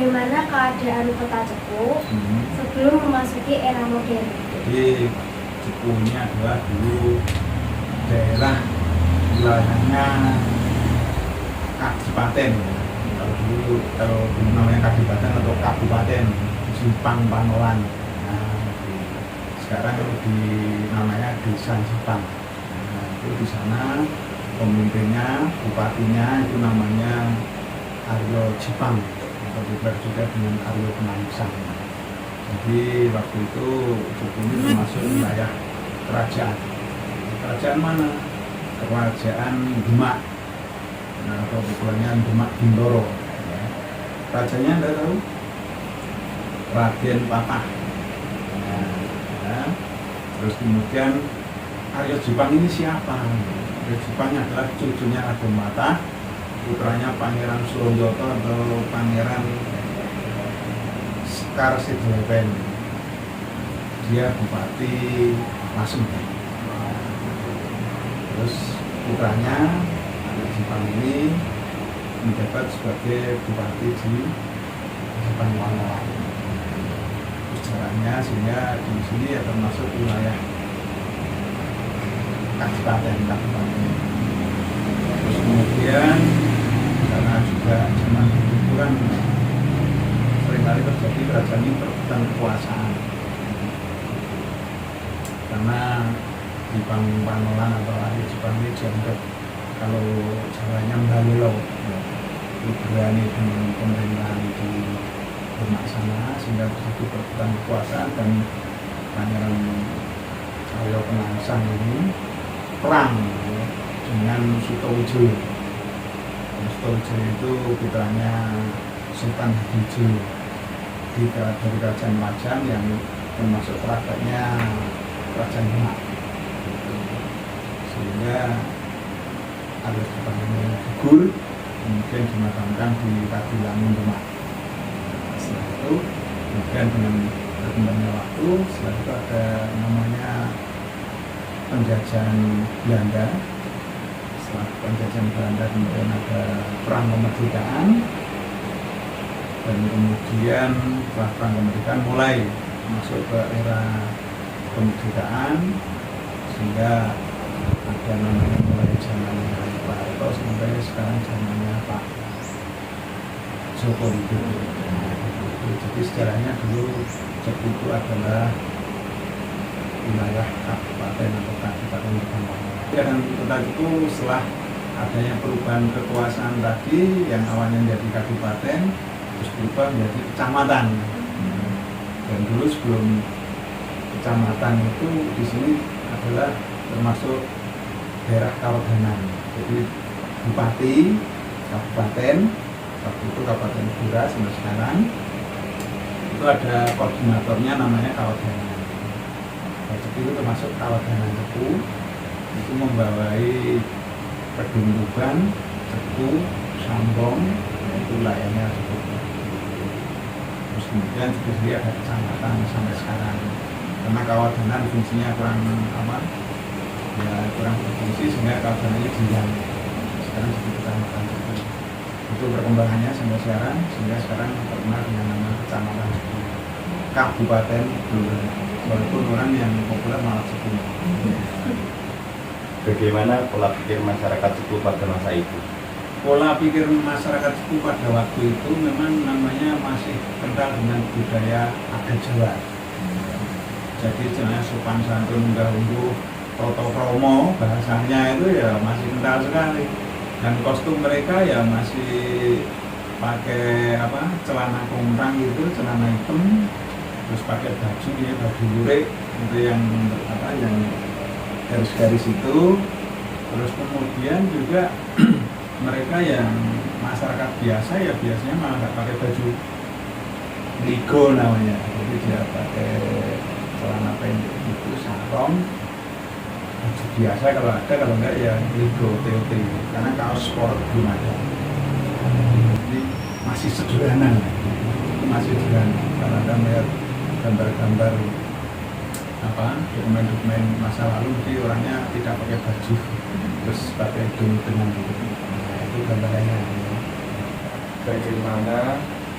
bagaimana keadaan kota Cepu sebelum memasuki era modern. Jadi Cepu ini adalah dulu daerah wilayahnya Kadipaten. Kalau dulu namanya Kadipaten atau Kabupaten Jipang Panolan. Nah, sekarang namanya Desa Jipang. Nah, itu di sana pemimpinnya, bupatinya itu namanya Aryo Jipang atau juga dengan Aryo Penangsang. Jadi waktu itu Cepu ini termasuk wilayah kerajaan. Kerajaan mana? Kerajaan Demak. Nah, atau populernya Demak Bintoro. Ya. Rajanya Anda tahu? Raden Patah. Nah, ya. Terus kemudian Aryo Jipang ini siapa? Aryo Jipang adalah cucunya Raden Patah, putranya Pangeran Suronjoto atau Pangeran Sekar Sidoarjo. Dia Bupati Lasem. Terus putranya Aryo Jipang ini menjabat sebagai Bupati di Jipang Panolan. Sejarahnya sehingga di sini ya termasuk wilayah Kadipaten. Terus kemudian karena juga zaman itu kan seringkali terjadi kerajaan ini perebutan kekuasaan, karena Jipang Panolan atau Aryo Jipang ini dianggap kalau Jawanya Mbalelo itu berani dengan pemerintahan di Demak sana, sehingga terjadi perebutan kekuasaan dan Pangeran Aryo Penangsang ini perang dengan Sutowijo. Sutowijo itu putranya Sultan Hadijo dari Kerajaan Majang yang termasuk kerabatnya Kerajaan Demak. Sehingga Aryo Jipang ini gugur, kemudian dimakamkan di Kadilangun Demak. Setelah itu, kemudian dengan berkembangnya waktu, setelah itu ada namanya penjajahan Belanda. Setelah penjajahan Belanda kemudian ada perang kemerdekaan, dan kemudian setelah perang kemerdekaan mulai masuk ke era kemerdekaan, sehingga ada namanya mulai zamannya Pak Harto sampai sekarang zamannya Pak Joko Widodo. Jadi sejarahnya dulu Cepu itu adalah wilayah kabupaten atau Kadipaten Panolan. Dan kota itu setelah adanya perubahan kekuasaan tadi yang awalnya menjadi kabupaten terus berubah menjadi kecamatan. Dan dulu sebelum kecamatan itu di sini adalah termasuk daerah Kawedanan. Jadi bupati kabupaten waktu itu Kabupaten Blora sampai sekarang itu ada koordinatornya namanya Kawedanan. Cepu itu termasuk Kawedanan Cepu, itu membawai Pedungguban, Cepu, Sambong, itu wilayahnya Cepu. Terus kemudian juga dia ada kecamatan sampai sekarang. Karena Kawedanan fungsinya kurang kurang berfungsi sehingga Kawedanannya hilang. Sekarang jadi kecamatan Cepu. Itu perkembangannya sampai sekarang, sehingga sekarang terkenal dengan nama Kecamatan Cepu, Kabupaten Blora. Walaupun orang yang populer malah Cepu. Bagaimana pola pikir masyarakat Cepu pada masa itu? Pola pikir masyarakat Cepu pada waktu itu memang namanya masih kental dengan budaya adat Jawa. Jadi jenis sopan santun, unggah-ungguh, toto kromo, bahasanya itu ya masih kental sekali. Dan kostum mereka ya masih pakai celana komprang gitu, celana hitam, terus pakai baju lurik itu yang garis-garis itu. Terus kemudian juga mereka yang masyarakat biasa ya biasanya malah nggak pakai baju ligo namanya, jadi dia pakai celana pendek itu sarong, baju biasa kalau ada, kalau enggak ya ligo TOT, karena kaos sport belum ada. Jadi masih sederhana, masih sederhana. Kalau Anda melihat gambar-gambar dokumen-dokumen masa lalu, jadi orangnya tidak pakai baju, terus pakai dengan gitu. Nah, itu gambarannya. Bagaimana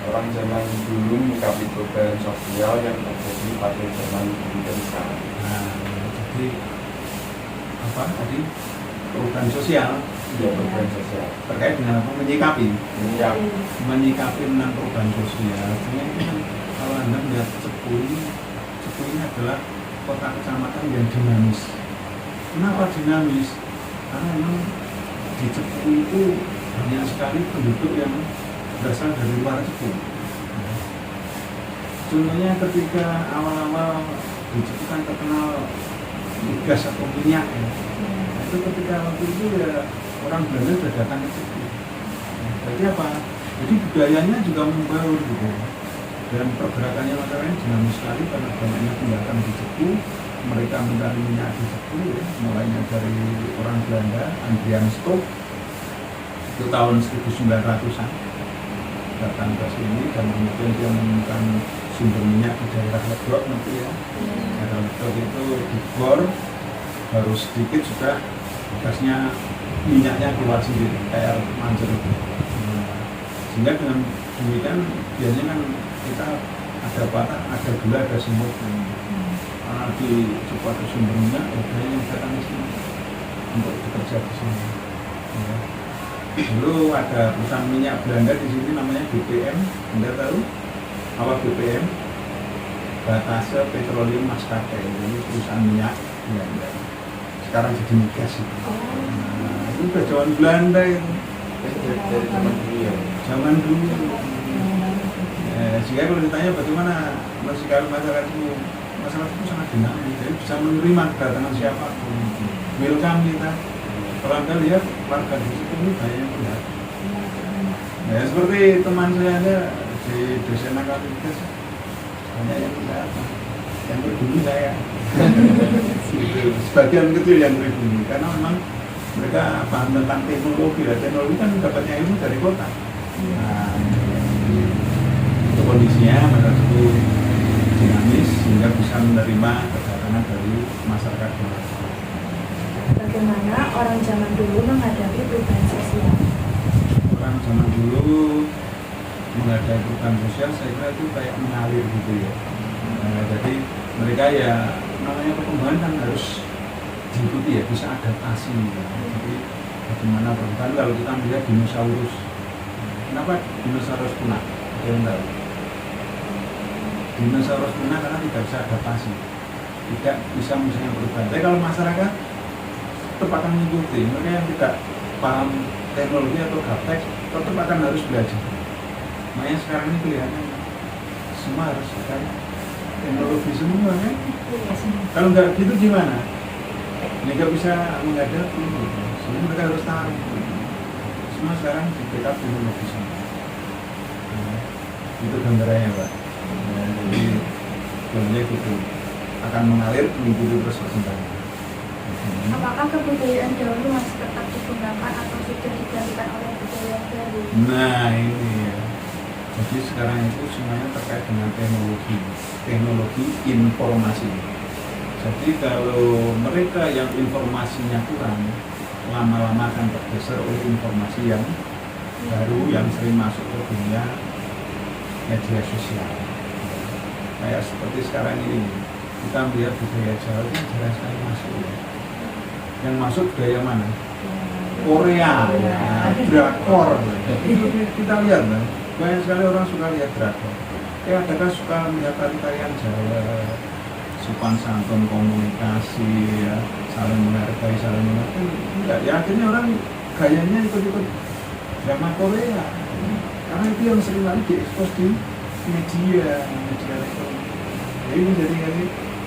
orang zaman dulu menyikapi perubahan sosial yang terjadi pada zaman dulu dan sekarang. Nah, jadi apa tadi perubahan sosial Ya, perubahan sosial. terkait dengan apa menyikapi Menyikapi tentang perubahan sosial. Sebenarnya itu kan kalau Anda melihat Cepu ini adalah kota kecamatan yang dinamis. Kenapa dinamis? Karena memang di Cepu itu banyak sekali penduduk yang berasal dari luar Cepu. Contohnya ketika awal-awal di Cepu kan terkenal gas atau minyak ya. Itu ketika waktu itu ya orang Belanda sudah datang ke Cepu. Jadi apa? Jadi budayanya juga membaur gitu. Dan pergerakannya masyarakat dinamis sekali karena banyaknya pendatang di Cepu. Mereka mencari minyak di Cepu ya. Mulainya dari orang Belanda, Andrian Stok itu tahun 1900-an datang ke sini dan kemudian dia menemukan sumber minyak di daerah Ledok nanti ya. Daerah Ledok itu dibor baru sedikit sudah gasnya minyaknya keluar sendiri kayak air mancur itu. Sehingga dengan demikian biasanya kan kita ada bata, ada gula, ada semut. Karena di suatu sumber minyak, banyak yang datang ke sini untuk bekerja di sini. Ya. Dulu ada perusahaan minyak Belanda di sini namanya BPM, Anda tahu apa BPM? Batase Petroleum Maskapai, jadi perusahaan minyak Belanda. Sekarang jadi migas itu. Nah, itu udah zaman Belanda itu. dari zaman dulu ya. Zaman dulu. Sehingga kalau ditanya bagaimana sikap masyarakat itu sangat dinamis, jadi bisa menerima kedatangan siapapun. Welcome kita. Kalau Anda lihat warga di situ ini banyak yang lihat. Ya seperti teman saya ada di Desena Kaligas banyak yang lihat. Yang pribumi saya. Gitu. Sebagian kecil yang pribumi karena memang mereka paham tentang teknologi. Teknologi kan dapatnya ilmu dari kota. Nah, itu kondisinya masyarakat itu dinamis sehingga bisa menerima kedatangan dari masyarakat luar. Bagaimana orang zaman dulu menghadapi perubahan sosial? Orang zaman dulu menghadapi perubahan sosial saya kira itu kayak mengalir gitu ya. Nah, jadi mereka ya namanya perkembangan kan harus diikuti ya, bisa adaptasi ya. Jadi bagaimana perubahan kalau kita melihat dinosaurus. Kenapa dinosaurus punah? Ada yang tahu? Dinosaurus punah karena tidak bisa adaptasi, tidak bisa misalnya perubahan. Tapi kalau masyarakat tetap akan mengikuti. Mereka yang tidak paham teknologi atau gaptek tetap akan harus belajar. Makanya sekarang ini kelihatannya semua harus kayak teknologi semua kan. Kalau nggak gitu gimana? Mereka bisa menghadapi. Sebenarnya mereka harus tahu. Semua sekarang di backup teknologi semua. Itu gambarannya Pak. Jadi gambarnya gitu akan mengalir mengikuti terus perkembangan. Apakah kebudayaan dahulu masih tetap digunakan atau sudah digantikan oleh budaya baru? Nah ini ya. Jadi sekarang itu semuanya terkait dengan teknologi informasi. Jadi kalau mereka yang informasinya kurang, lama-lama akan tergeser oleh informasi yang baru yang sering masuk ke dunia media sosial. Kayak seperti sekarang ini, kita melihat budaya Jawa itu jelas sekali masuk. Yang masuk budaya mana? Korea, drakor. Kita lihat, banyak sekali orang suka lihat drakor. Adakah suka melihat tarian Jawa, sopan santun komunikasi, ya, saling menghargai, saling mengerti? Enggak, ya akhirnya orang gayanya ikut-ikut drama Korea. Karena itu yang sering kali diekspos di media elektronik. Jadi menjadi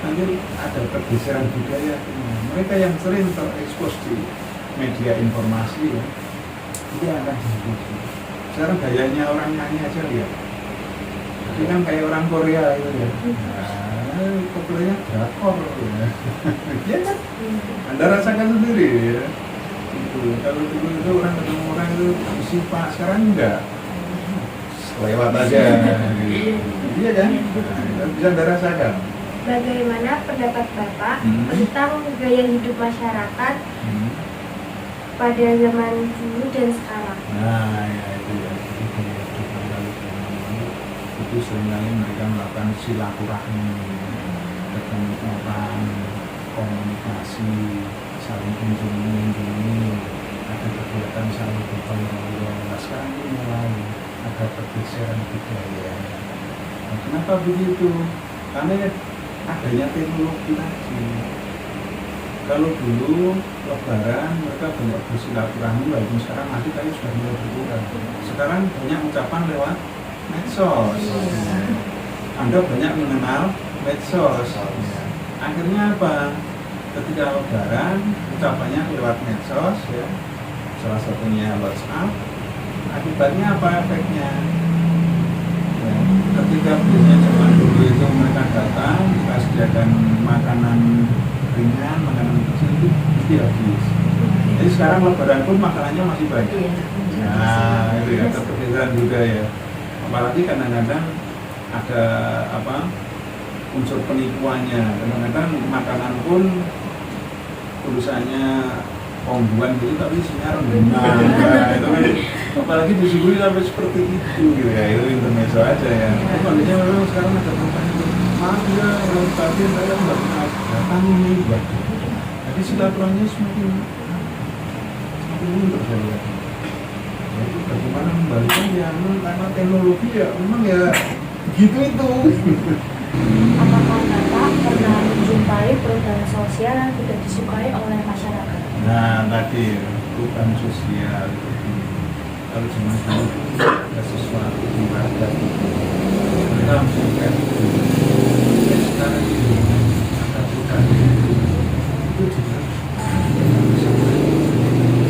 nanti ada pergeseran budaya. Mereka yang sering terekspos di media informasi ya, itu akan diikuti. Sekarang gayanya orang nyanyi aja lihat. Itu kan kayak orang Korea itu ya. Nah, populernya drakor ya. Ya kan? Anda rasakan sendiri ya. Itu kalau dulu itu orang ketemu orang itu mesti Pak, sekarang enggak. Lewat aja. Iya kan? Bisa Anda rasakan. Bagaimana pendapat Bapak tentang gaya hidup masyarakat pada zaman dulu dan sekarang? Nah, ya itu ya. Jadi gaya hidup masyarakat itu seringkali mereka melakukan silaturahmi, ketemu orang, komunikasi, saling kunjungi, ada kegiatan saling gotong royong. Nah, sekarang ini mulai ada pergeseran budaya. Nah, kenapa begitu? Karena adanya teknologi tadi. Kalau dulu Lebaran mereka banyak bersilaturahmi, walaupun sekarang masih tapi sudah mulai berkurang. Sekarang banyak ucapan lewat medsos. Anda banyak mengenal medsos. Akhirnya apa? Ketika Lebaran ucapannya lewat medsos, ya, salah satunya WhatsApp. Akibatnya apa efeknya? Ya, ketika biasanya zaman dulu itu mereka datang, kita sediakan makanan ringan, makanan kecil itu mesti habis. Jadi sekarang Lebaran pun makanannya masih banyak. Nah, itu ya keperbedaan juga ya. Apalagi kadang-kadang ada unsur penipuannya. Kadang-kadang makanan pun tulisannya pongguan gitu tapi isinya rendang. Nah, itu kan apalagi disuguhi sampai seperti itu gitu ya. Itu intermezzo aja ya. Tapi kondisinya memang sekarang ada pertanyaan, maaf ya orang tadi saya nggak pernah datang ini buat. Jadi silaturahmi semakin mundur saya lihat. Jadi bagaimana membalikkan ya karena teknologi ya memang ya gitu itu. Apakah Bapak pernah menjumpai perubahan sosial yang tidak disukai oleh masyarakat? Nah tadi perubahan sosial itu kalau zaman dulu ada sesuatu yang ada mereka langsung kayak itu. Sekarang ini ada perubahan itu juga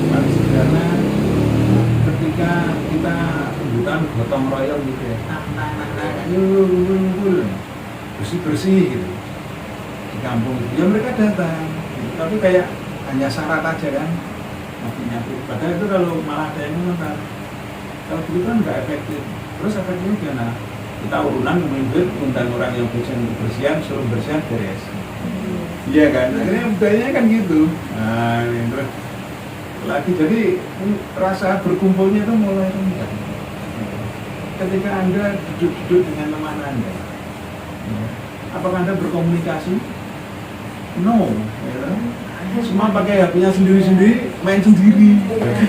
paling sederhana ketika kita kebutuhan gotong royong gitu ya, ngumpul bersih gitu di kampung itu ya mereka datang gitu. Tapi kayak hanya syarat aja kan nyapit. Padahal itu kalau malah ada yang menentang kalau begitu kan nggak efektif. Terus efektifnya gimana? Kita urunan ngumpulin undang orang yang bersihan suruh bersihan beres. Iya kan, akhirnya budayanya kan gitu. Nah terus lagi jadi rasa berkumpulnya itu mulai rendah. Ketika Anda duduk-duduk dengan teman Anda, apakah Anda berkomunikasi? No, ya. Semua pakai HP-nya sendiri-sendiri, main sendiri.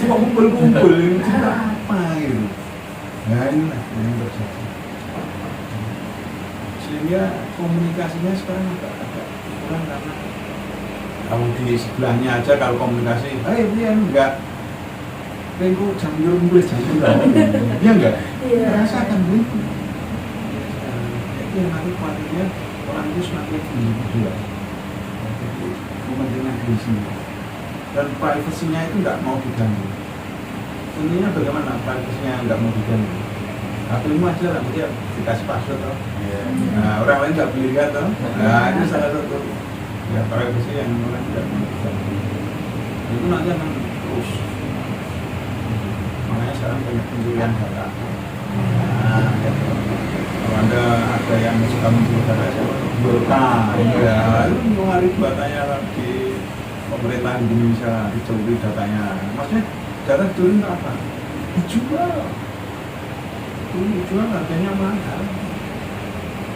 Cuma kumpul-kumpul, itu apa gitu. Nah inilah yang terjadi. Sehingga komunikasinya sekarang agak kurang karena kalau di sebelahnya aja kalau komunikasi, dia enggak. Rengku jam kumpul jam dia enggak. Merasakan begitu. Jadi nanti kualitasnya orang itu semakin individual. Jadi kepentingan di sini dan privasinya itu nggak mau diganggu. Intinya bagaimana privasinya nggak mau diganggu? HP-mu aja lah, dia dikasih password toh. Nah, orang lain nggak boleh lihat toh. Nah, itu salah satu ya privasi yang orang tidak mau diganggu. Itu nanti akan terus. Makanya sekarang banyak pencurian data. Nah, gitu. Kalau ada yang suka mencuri data, ya, itu hari datanya di pemerintahan Indonesia dicuri datanya. Maksudnya data dicuri untuk apa? Dijual. Dijual harganya mahal.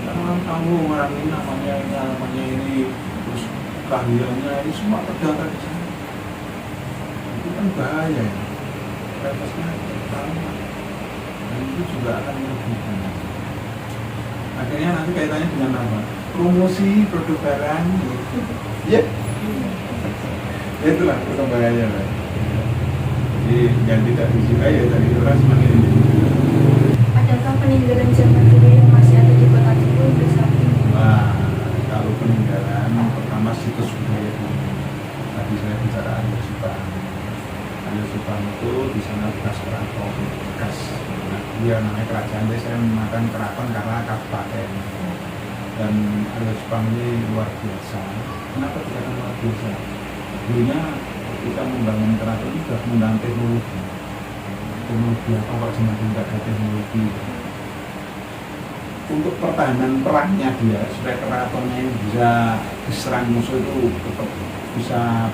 Karena orang tahu orang ini namanya ini, terus keahliannya ini semua terdata di sana. Itu kan bahaya ya. Privasinya terlalu. Dan itu juga akan merugikan. Akhirnya nanti kaitannya dengan apa? Promosi produk barang. Ya. Itulah perkembangannya. Jadi yang tidak disukai ya dari orang semakin individu. Adakah peninggalan zaman dulu yang masih ada di kota Cibubur sampai saat ini? Wah, kalau peninggalan pertama situs budaya. Tadi saya bicara Aryo Subang. Aryo Subang itu di sana bekas keraton, bekas. Nah, dia namanya kerajaan. Jadi saya memakan keraton karena kabupaten. Dan Aryo Subang ini luar biasa. Kenapa dikatakan luar biasa? Dulunya kita membangun keraton itu sudah menggunakan teknologi. Teknologi apa kok cuma tidak ada teknologi? Untuk pertahanan perangnya dia supaya keratonnya ini bisa diserang musuh itu tetap bisa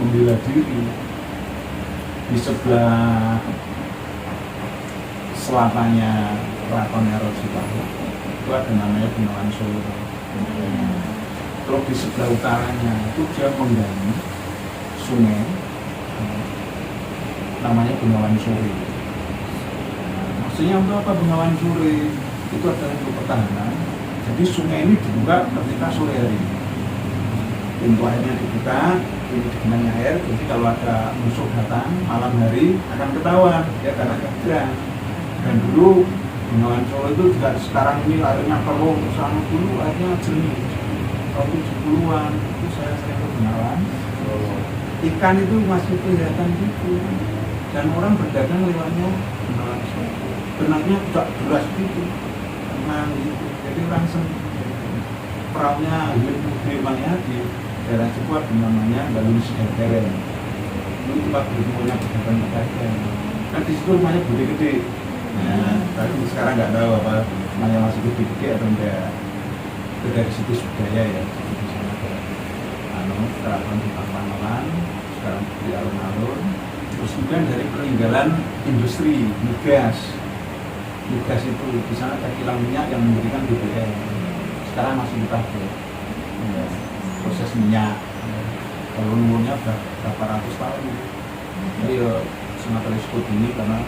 membela diri. Di sebelah selatannya keraton erosi laut itu ada namanya Bengawan Solo. Terus di sebelah utaranya itu dia menggali sungai namanya Bengawan Sore. Maksudnya untuk apa Bengawan Sore? Itu adalah untuk pertahanan. Jadi sungai ini dibuka ketika sore hari. Pintu airnya dibuka, ini digenangi air. Jadi kalau ada musuh datang malam hari akan ketahuan ya karena kegerang. Dan dulu Bengawan Solo itu juga sekarang ini airnya keruh sama dulu airnya jernih. Tahun 70-an itu saya sering ke Bengawan. Ikan itu masih kelihatan gitu. Dan orang berdagang lewatnya Bengawan Solo. Benaknya tidak deras gitu, tenang gitu. Jadi langsung perahunya memangnya di daerah Cipuat namanya Galung Sidadaren. Ini tempat berkumpulnya pedagang-pedagang. Kan di situ rumahnya gede-gede. Nah, tapi sekarang nggak tahu apa namanya masih gede-gede atau enggak. Itu dari situs budaya ya. Di sana ada keraton di Pahlawan, sekarang di alun-alun. Terus kemudian dari peninggalan industri migas. Migas itu di sana ada kilang minyak yang memberikan BBM. Sekarang masih dipakai. Ya, proses minyak. Kalau umurnya berapa ratus tahun. Jadi sangat risiko tinggi karena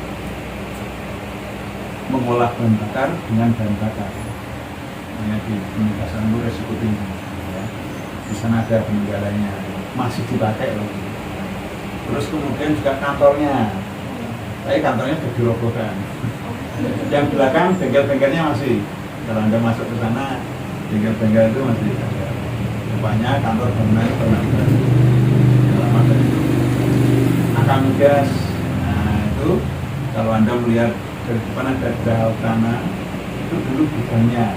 mengolah bahan bakar dengan bahan bakar. Hanya di penugasan itu risiko tinggi. Ya. Di sana ada peninggalannya, masih dipakai loh. Terus kemudian juga kantornya. Tapi kantornya sudah dirobohkan. Yang belakang bengkel-bengkelnya masih. Kalau Anda masuk ke sana, bengkel-bengkel itu masih ada. Rupanya kantor bangunan pernah lama dari itu. Akang migas. Nah itu kalau Anda melihat dari depan ada dal tanah, itu dulu gudangnya,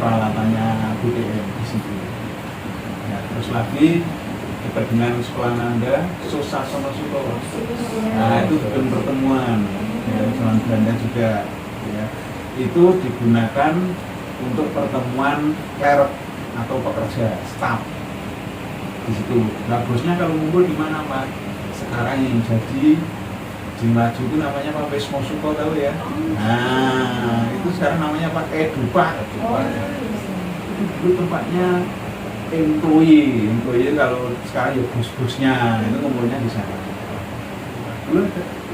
peralatannya BBM di situ. Ya, terus lagi dekat dengan sekolah Anda, Susasono Suto. Nah itu gedung pertemuan. Ya, zaman Belanda juga ya, itu digunakan untuk pertemuan clerk atau pekerja staf di situ. Nah bosnya kalau ngumpul di mana Pak? Sekarang yang jadi di Maju itu namanya Pak Wismo Suko tahu ya? Nah itu sekarang namanya Pak Edupa. Itu dulu tempatnya employee kalau sekarang ya bos-bosnya itu ngumpulnya di sana. Dulu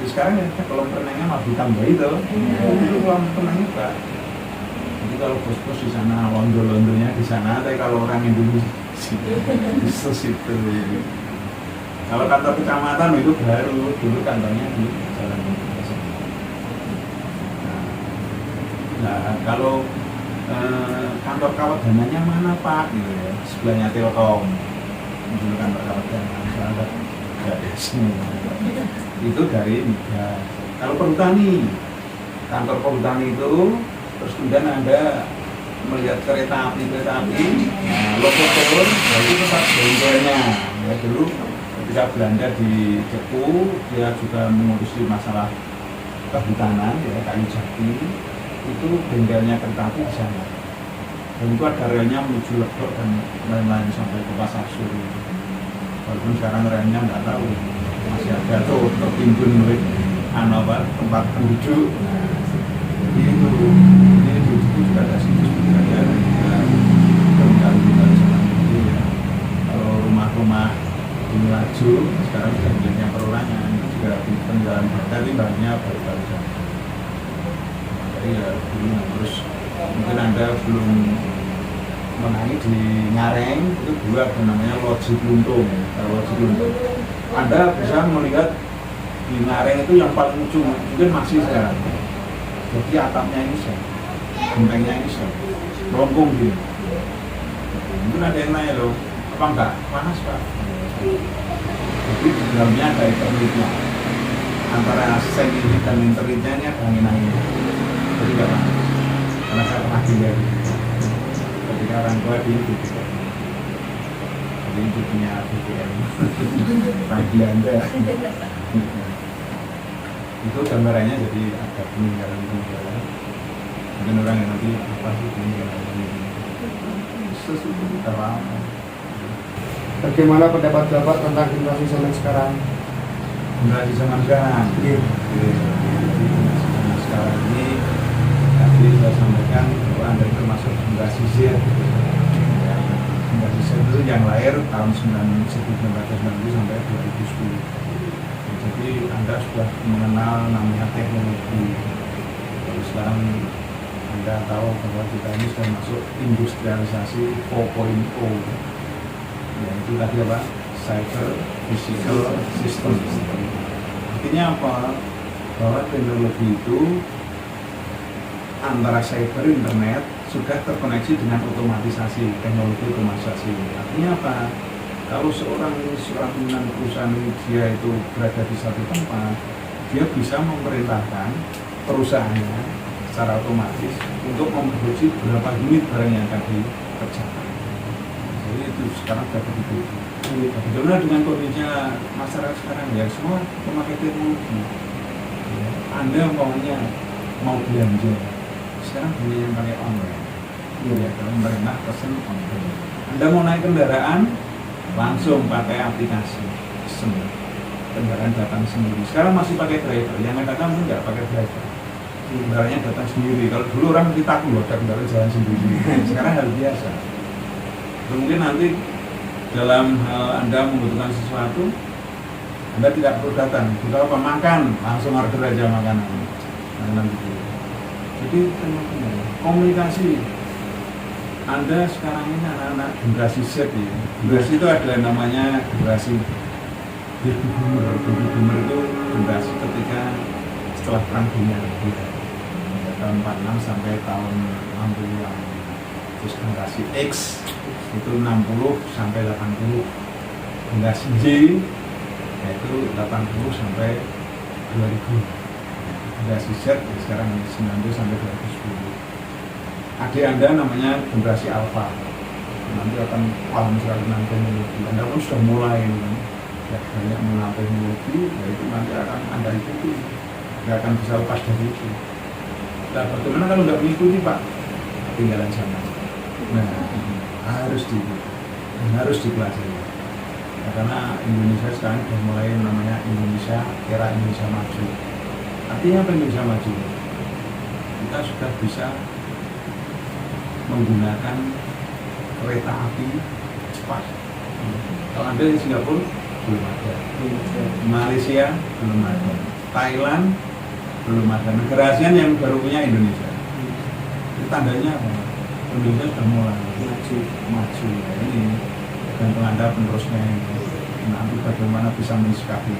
sekarang ya kalau renangnya malah ditambah itu dulu kolam renangnya Pak. Jadi kalau bos-bos di sana, londo-londonya di sana, tapi kalau orang Indonesia di situ. Kalau kantor kecamatan itu baru, dulu kantornya di Jalan Indonesia. Nah kalau kantor kawat dananya mana Pak? Gitu ya, sebelahnya Telkom. Dulu kantor kawat dana, misalnya itu dari migas. Kalau perhutani, kantor perhutani itu terus kemudian Anda melihat kereta api, nah, logo turun, itu tempat bengkelnya. Ya dulu ketika Belanda di Cepu, dia juga mengurusi masalah kehutanan, ya kayu jati, itu bengkelnya kereta api di sana. Dan itu ada relnya menuju Legok dan lain-lain sampai ke Pasar Suri. Walaupun sekarang relnya nggak tahu. Masih ada tuh tertimbun oleh tempat duduk. Jadi itu juga ada situs budaya dan juga tinggal zaman itu ya. Kalau rumah-rumah di Laju sekarang sudah miliknya perorangan, itu juga di peninggalan tapi banyak baru-baru saja. Jadi ya dulu terus mungkin Anda belum menangi di Ngareng itu dulu ada namanya Loji Kluntung. Kalau Loji Kluntung Anda bisa melihat di Ngareng itu yang paling ujung mungkin masih sekarang. Jadi atapnya ini sih, gentengnya ini sih, melengkung gini. Mungkin ada yang nanya loh, apa enggak? Panas Pak. Jadi di dalamnya ada internetnya. Antara seng ini dan internetnya ini ada angin-angin. Jadi enggak panas. Karena saya pernah dilihat. Ketika orang tua di itu juga. Jadi itu punya BBM. Bagi Anda. Itu gambarannya jadi ada peninggalan-peninggalan. Mungkin orang yang nanti apa sih peninggalan ini sesuatu terang. Bagaimana pendapat Bapak tentang generasi zaman sekarang? Generasi zaman sekarang. Iya. Jadi generasi zaman sekarang ini ya, tadi saya sampaikan bahwa Anda termasuk generasi Z. Generasi Z itu yang lahir tahun 1990 sampai 2010. Jadi Anda sudah mengenal namanya teknologi. Jadi sekarang Anda tahu bahwa kita ini sudah masuk industrialisasi 4.0. Ya, itu tadi apa? Cyber Physical System. Artinya apa? Bahwa teknologi itu antara cyber internet sudah terkoneksi dengan otomatisasi, teknologi otomatisasi. Artinya apa? Kalau seorang pimpinan perusahaan dia itu berada di satu tempat, dia bisa memerintahkan perusahaannya secara otomatis untuk memproduksi berapa unit barang yang akan dikerjakan. Jadi itu sekarang sudah begitu. Bagaimana dengan kondisinya masyarakat sekarang ya, semua memakai teknologi. Ya, Anda mau belanja, sekarang banyak yang pakai online. Ya, kalau pemerintah pesen online. Anda mau naik kendaraan, langsung pakai aplikasi, kendaraan datang sendiri. Sekarang masih pakai driver, yang datang itu nggak pakai driver. Kendaraannya datang sendiri. Kalau dulu orang kita takut loh, kendaraan jalan sendiri. Sekarang hal biasa. Mungkin nanti dalam hal Anda membutuhkan sesuatu, Anda tidak perlu datang. Butuh apa? Makan, langsung order aja makanan. Gitu. Jadi komunikasi. Anda sekarang ini anak-anak generasi Z ya. Generasi itu adalah namanya generasi baby boomer. Baby boomer itu generasi ketika setelah perang dunia ketiga, tahun 46 sampai tahun 60-an. Terus generasi X itu 60 sampai 80. Generasi Y yaitu 80 sampai 2000. Generasi Z ya sekarang 90 sampai 2010. Adik Anda namanya generasi Alpha. Nanti akan paham sekali dengan teknologi. Anda pun sudah mulai ya, banyak mengenal teknologi, yaitu nanti akan Anda ikuti. Tidak akan bisa lepas dari itu. Nah, bagaimana kalau nggak mengikuti Pak? Ketinggalan zaman. Nah, harus diikuti dan harus dipelajari. Ya, karena Indonesia sekarang sudah mulai namanya era Indonesia maju. Artinya apa Indonesia maju? Kita sudah bisa menggunakan kereta api cepat. Kalau Anda di Singapura belum ada, Malaysia belum ada, Thailand belum ada. Negara ASEAN yang baru punya Indonesia. Itu tandanya apa? Indonesia sudah mulai maju. Ini tergantung Anda penerusnya ini. Nanti bagaimana bisa menyikapi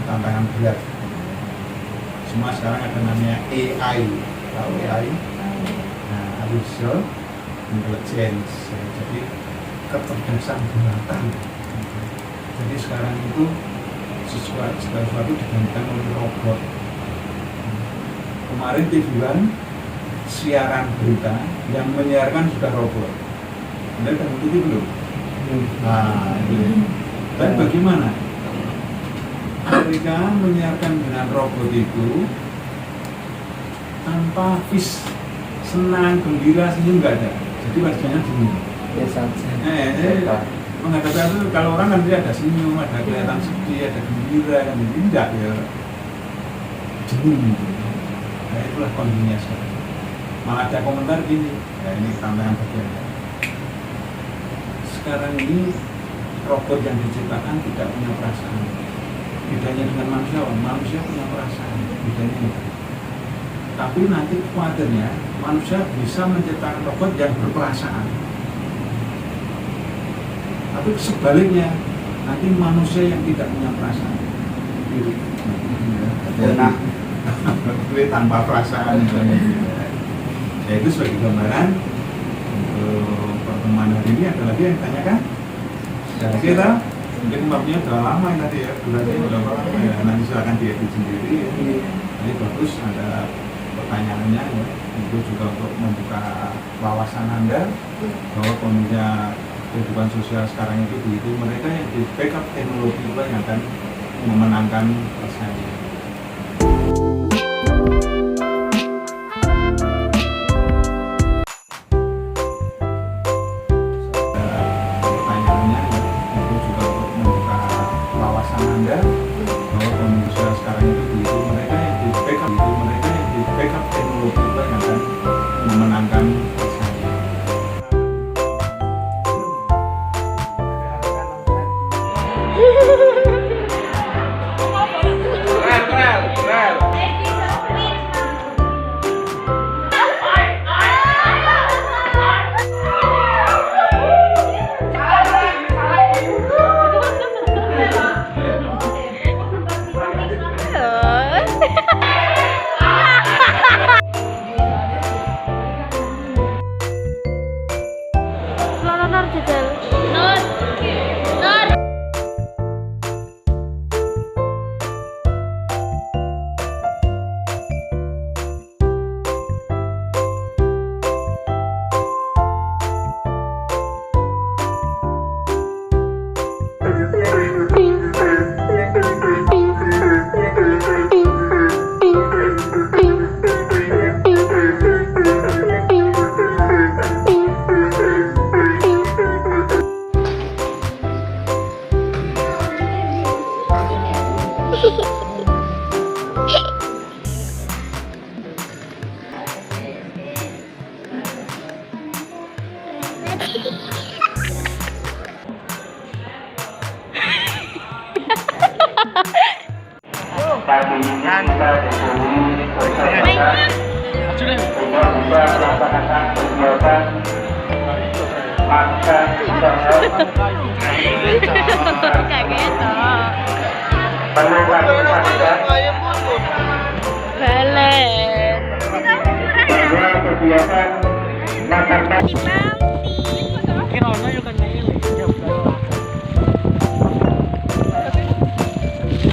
tantangan berat. Semua sekarang ada namanya AI. Tahu AI? Artificial Intelligence. Jadi kecerdasan buatan. Jadi sekarang itu sesuatu digantikan oleh robot. Kemarin TV-an siaran berita yang menyiarkan sudah robot. Anda sudah mengikuti belum? Nah, itu. Dan bagaimana? Mereka menyiarkan dengan robot itu tanpa senang, gembira, senyum nggak ada. Jadi wajahnya dingin. Menghadapi itu kalau orang nanti ada senyum, ada kelihatan sedih, ada gembira, kan ini enggak ya. Dingin gitu. Nah, itulah kondisinya sekarang. Malah ada komentar gini, ya ini tantangan bagian. Sekarang ini robot yang diciptakan tidak punya perasaan. Bedanya dengan manusia punya perasaan. Bedanya itu. Tapi nanti khawatirnya manusia bisa menciptakan robot yang berperasaan. Tapi sebaliknya nanti manusia yang tidak punya perasaan. Nah, tanpa perasaan. Ya itu sebagai gambaran untuk pertemuan hari ini. Ada lagi yang ditanyakan? Dan kita mungkin maafnya sudah lama tadi ya, durasinya sudah lama ya. Nanti silakan diedit sendiri. Jadi bagus ada pertanyaannya ya, itu juga untuk membuka wawasan Anda bahwa kondisinya kehidupan sosial sekarang itu begitu. Mereka yang di backup teknologi itu yang akan memenangkan persaingan. Pertanyaannya ya, itu juga untuk membuka wawasan Anda bahwa kondisi sekarang itu begitu. Mereka yang di backup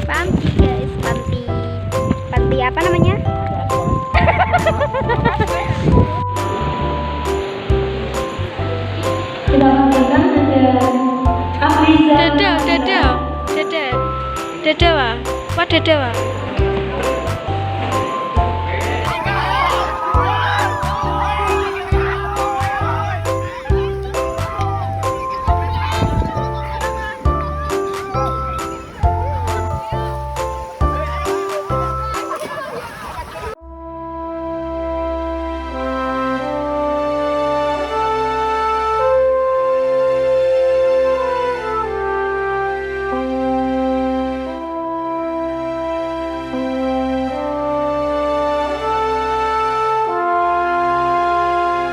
Panti guys, panti. Panti apa namanya? Afrizal. Dada, wah, dada wah.